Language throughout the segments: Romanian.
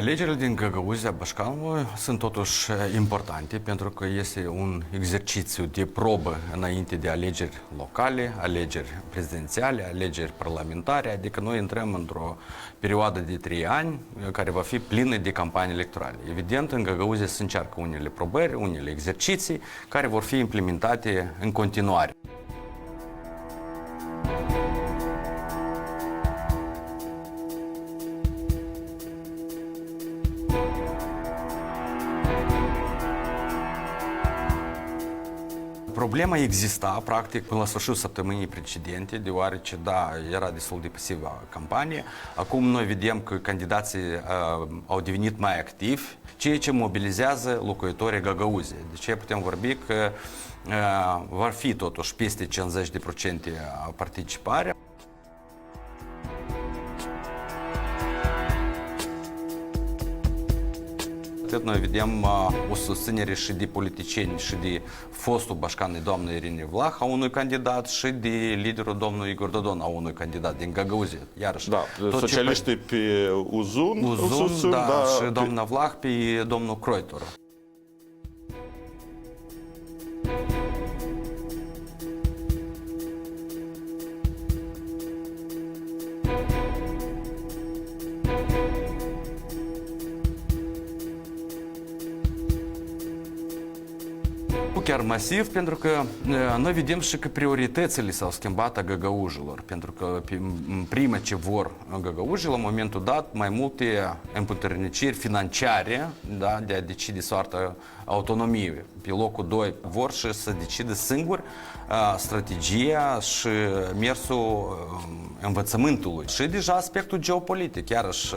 Alegerile din Găgăuzia Bașcanului sunt totuși importante pentru că este un exercițiu de probă înainte de alegeri locale, alegeri prezidențiale, alegeri parlamentare, adică noi intrăm într-o perioadă de 3 ani care va fi plină de campanii electorale. Evident, în Găgăuzia se încearcă unele probări, unele exerciții care vor fi implementate în continuare. Problema exista, practic, până la sfârșitul săptămânii precedente, deoarece, da, era destul de pasivă campanie. Acum noi vedem că candidații au devenit mai activi, ceea ce mobilizează locuitorii Găgăuziei. De ce putem vorbi că va fi totuși peste 50% participare. Noi vedem o susținere și de politicieni și de fostul bașcan, doamna Irina Vlah, a unui candidat, și de liderul domnului Igor Dodon, a unui candidat din Găgăuzie. Iarăși, da, socialiștii pe Uzun, da, și doamna Vlah pe domnul Croitor. Chiar masiv, pentru că noi vedem și că prioritățile s-au schimbat a găgăujilor, pentru că în prima ce vor găgăujii, la momentul dat, mai multe împuterniciri financiare, da, de a decide soarta autonomiei. Pe locul 2 vor și să decide singur strategia și mersul învățământului. Și deja aspectul geopolitic, iarăși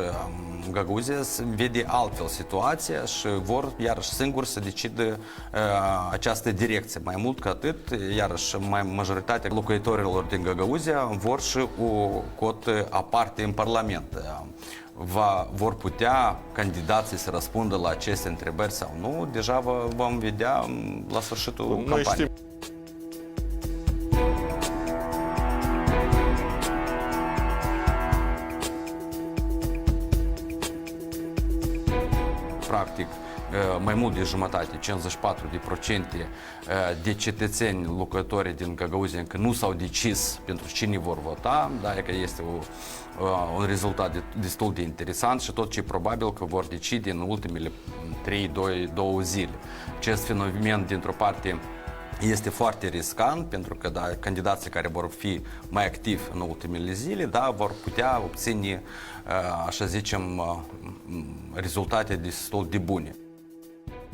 Găgăuzia vede altfel situația și vor iarăși singur să decidă această direcție. Mai mult ca atât, iarăși majoritatea locuitorilor din Găgăuzia vor și o cotă aparte în Parlament. Vor putea candidații să răspundă la aceste întrebări sau nu, deja vom vedea la sfârșitul campaniei. Practic, mai mult de jumătate, 54% de cetățeni locuitori din Găgăuzia încă nu s-au decis pentru cine vor vota, da, că este un rezultat destul de interesant și tot ce e probabil că vor decide în ultimele 2 zile. Acest fenomen, dintr-o parte, este foarte riscant, pentru că da, candidații care vor fi mai activi în ultimele zile, da, vor putea obține, așa zicem, rezultate destul de bune.